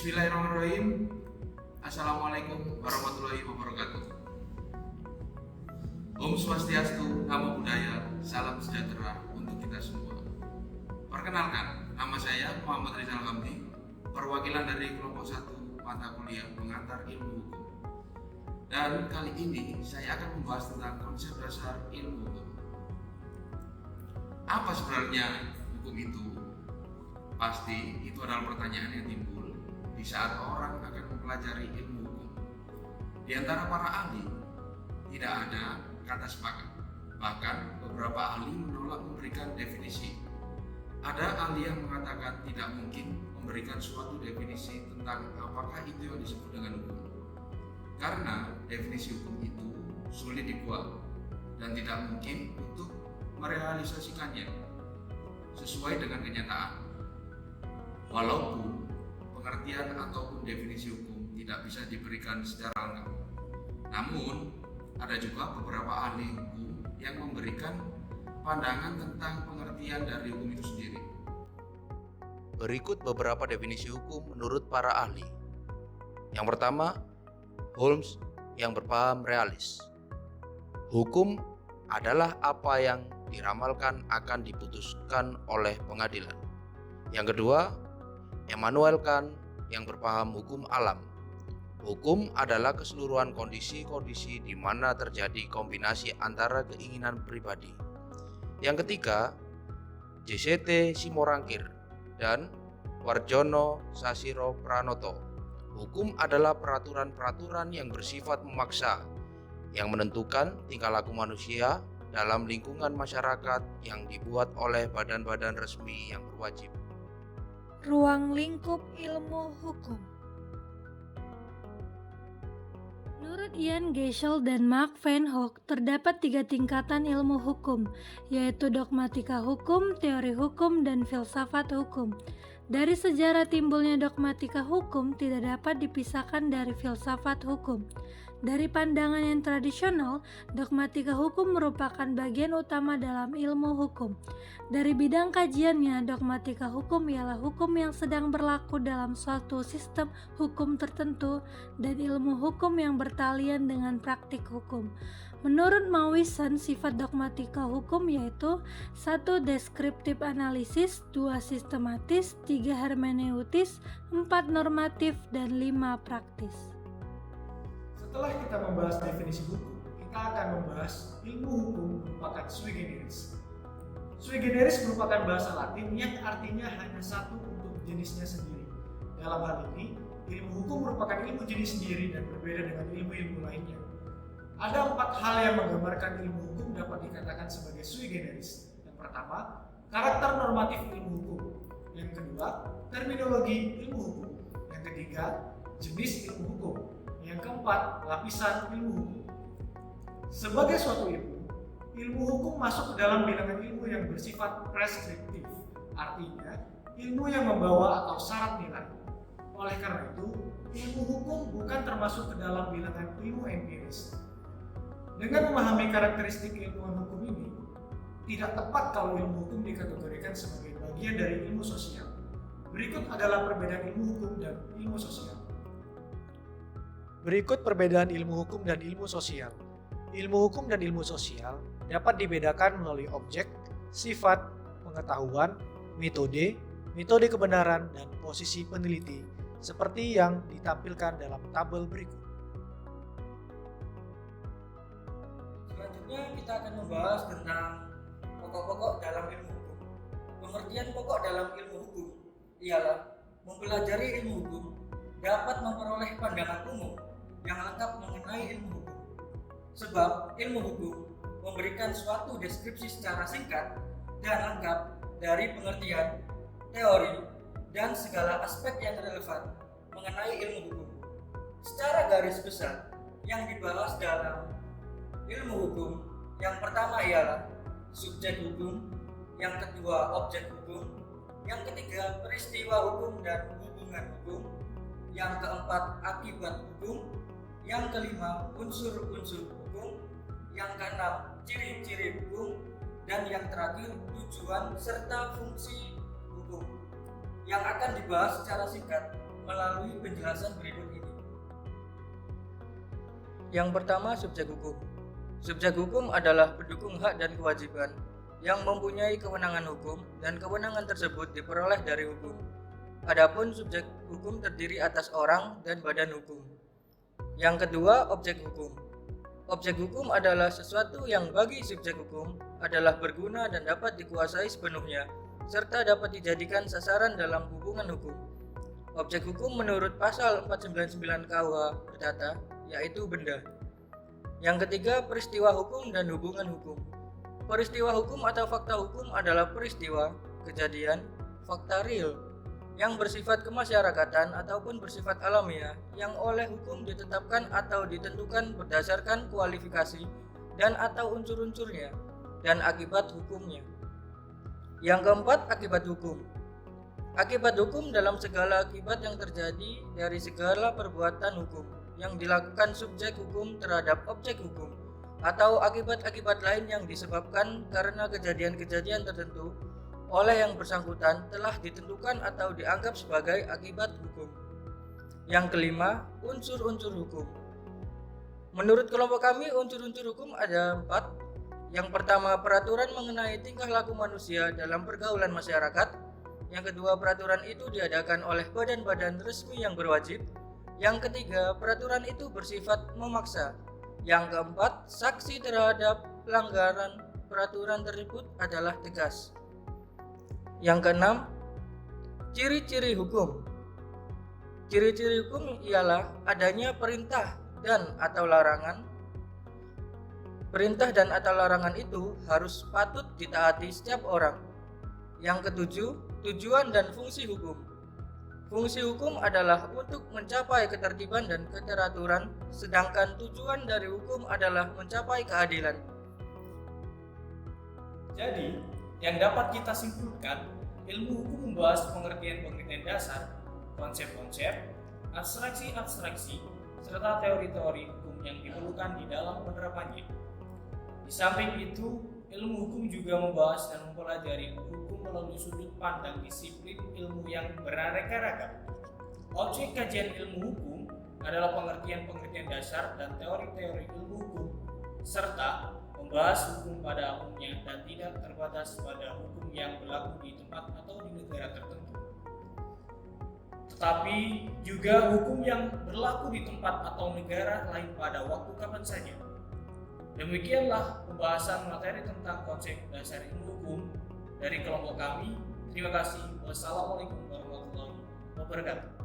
Bismillahirrahmanirrahim. Assalamualaikum warahmatullahi wabarakatuh. Om Swastiastu, Namo Buddhaya, salam sejahtera untuk kita semua. Perkenalkan, nama saya Muhammad Rizal Hamdi, perwakilan dari kelompok 1 mata kuliah pengantar ilmu hukum. Dan kali ini saya akan membahas tentang konsep dasar ilmu hukum. Apa sebenarnya hukum itu? Pasti itu adalah pertanyaan yang timbul di saat orang akan mempelajari ilmu hukum. Di antara para ahli tidak ada kata sepakat. Bahkan beberapa ahli menolak memberikan definisi. Ada ahli yang mengatakan tidak mungkin memberikan suatu definisi tentang apakah itu yang disebut dengan hukum. Karena definisi hukum itu sulit dibuat dan tidak mungkin untuk merealisasikannya sesuai dengan kenyataan. Walaupun pengertian ataupun definisi hukum tidak bisa diberikan secara lengkap, namun ada juga beberapa ahli hukum yang memberikan pandangan tentang pengertian dari hukum itu sendiri. Berikut beberapa definisi hukum menurut para ahli. Yang pertama, Holmes yang berpaham realis. Hukum adalah apa yang diramalkan akan diputuskan oleh pengadilan. Yang kedua, Immanuel Kant yang berpaham hukum alam. Hukum adalah keseluruhan kondisi-kondisi di mana terjadi kombinasi antara keinginan pribadi. Yang ketiga, JCT Simorangkir dan Warjono Sasiro Pranoto. Hukum adalah peraturan-peraturan yang bersifat memaksa, yang menentukan tingkah laku manusia dalam lingkungan masyarakat yang dibuat oleh badan-badan resmi yang berwajib. Ruang lingkup ilmu hukum. Menurut Ian Geisel dan Mark Van Hoek, terdapat 3 tingkatan ilmu hukum, yaitu dogmatika hukum, teori hukum, dan filsafat hukum. Dari sejarah timbulnya dogmatika hukum tidak dapat dipisahkan dari filsafat hukum. Dari pandangan yang tradisional, dogmatika hukum merupakan bagian utama dalam ilmu hukum. Dari bidang kajiannya, dogmatika hukum ialah hukum yang sedang berlaku dalam suatu sistem hukum tertentu dan ilmu hukum yang bertalian dengan praktik hukum. Menurut Mawison, sifat dogmatika hukum yaitu 1. Deskriptif analisis, 2. Sistematis, 3. Hermeneutis, 4. Normatif, dan 5. Praktis. Setelah kita membahas definisi hukum, kita akan membahas ilmu hukum merupakan sui generis. Sui generis merupakan bahasa Latin yang artinya hanya satu untuk jenisnya sendiri. Dalam hal ini, ilmu hukum merupakan ilmu jenis sendiri dan berbeda dengan ilmu-ilmu lainnya. Ada 4 hal yang menggambarkan ilmu hukum dapat dikatakan sebagai sui generis. Yang pertama, karakter normatif ilmu hukum. Yang kedua, terminologi ilmu hukum. Yang ketiga, jenis ilmu hukum. Yang keempat, lapisan ilmu hukum. Sebagai suatu ilmu hukum masuk ke dalam bilangan ilmu yang bersifat preskriptif, artinya ilmu yang membawa atau syarat nilai. Oleh karena itu, ilmu hukum bukan termasuk ke dalam bilangan ilmu empiris. Dengan memahami karakteristik ilmuwan hukum ini, tidak tepat kalau ilmu hukum dikategorikan sebagai bagian dari ilmu sosial. Berikut adalah perbedaan ilmu hukum dan ilmu sosial. Berikut perbedaan ilmu hukum dan ilmu sosial. Ilmu hukum dan ilmu sosial dapat dibedakan melalui objek, sifat, pengetahuan, metode kebenaran, dan posisi peneliti, seperti yang ditampilkan dalam tabel berikut. Selanjutnya kita akan membahas tentang pokok-pokok dalam ilmu hukum. Pengertian pokok dalam ilmu hukum ialah mempelajari ilmu hukum dapat memperoleh pandangan umum yang lengkap mengenai ilmu hukum. Sebab ilmu hukum memberikan suatu deskripsi secara singkat dan lengkap dari pengertian, teori, dan segala aspek yang relevan mengenai ilmu hukum. Secara garis besar, yang dibahas dalam ilmu hukum yang pertama ialah subjek hukum, yang kedua objek hukum, yang ketiga peristiwa hukum dan hubungan hukum, yang keempat akibat hukum, yang kelima unsur-unsur hukum, yang keenam ciri-ciri hukum, dan yang terakhir tujuan serta fungsi hukum. Yang akan dibahas secara singkat melalui penjelasan berikut ini. Yang pertama, subjek hukum. Subjek hukum adalah pendukung hak dan kewajiban yang mempunyai kewenangan hukum dan kewenangan tersebut diperoleh dari hukum. Adapun subjek hukum terdiri atas orang dan badan hukum. Yang kedua, objek hukum. Objek hukum adalah sesuatu yang bagi subjek hukum adalah berguna dan dapat dikuasai sepenuhnya, serta dapat dijadikan sasaran dalam hubungan hukum. Objek hukum menurut pasal 499 KUH Perdata, yaitu benda. Yang ketiga, peristiwa hukum dan hubungan hukum. Peristiwa hukum atau fakta hukum adalah peristiwa, kejadian, fakta real yang bersifat kemasyarakatan ataupun bersifat alamiah yang oleh hukum ditetapkan atau ditentukan berdasarkan kualifikasi dan atau unsur-unsurnya dan akibat hukumnya. Yang keempat, akibat hukum. Akibat hukum dalam segala akibat yang terjadi dari segala perbuatan hukum yang dilakukan subjek hukum terhadap objek hukum atau akibat-akibat lain yang disebabkan karena kejadian-kejadian tertentu oleh yang bersangkutan telah ditentukan atau dianggap sebagai akibat hukum. Yang kelima, unsur-unsur hukum. Menurut kelompok kami, unsur-unsur hukum ada 4. Yang pertama, peraturan mengenai tingkah laku manusia dalam pergaulan masyarakat. Yang kedua, peraturan itu diadakan oleh badan-badan resmi yang berwajib. Yang ketiga, peraturan itu bersifat memaksa. Yang keempat, saksi terhadap pelanggaran peraturan tersebut adalah tegas. Yang keenam, ciri-ciri hukum. Ciri-ciri hukum ialah adanya perintah dan atau larangan. Perintah dan atau larangan itu harus patut ditaati setiap orang. Yang ketujuh, tujuan dan fungsi hukum. Fungsi hukum adalah untuk mencapai ketertiban dan keteraturan, sedangkan tujuan dari hukum adalah mencapai keadilan. Jadi, yang dapat kita simpulkan, ilmu hukum membahas pengertian-pengertian dasar, konsep-konsep, abstraksi-abstraksi, serta teori-teori hukum yang diperlukan di dalam penerapannya. Di samping itu, ilmu hukum juga membahas dan mempelajari hukum melalui sudut pandang disiplin ilmu yang beraneka ragam. Objek kajian ilmu hukum adalah pengertian-pengertian dasar dan teori-teori ilmu hukum, serta membahas hukum pada umumnya dan tidak terbatas pada hukum yang berlaku di tempat atau di negara tertentu, tetapi juga hukum yang berlaku di tempat atau negara lain pada waktu kapan saja. Demikianlah pembahasan materi tentang konsep dasar ilmu hukum dari kelompok kami. Terima kasih. Wassalamualaikum warahmatullahi wabarakatuh.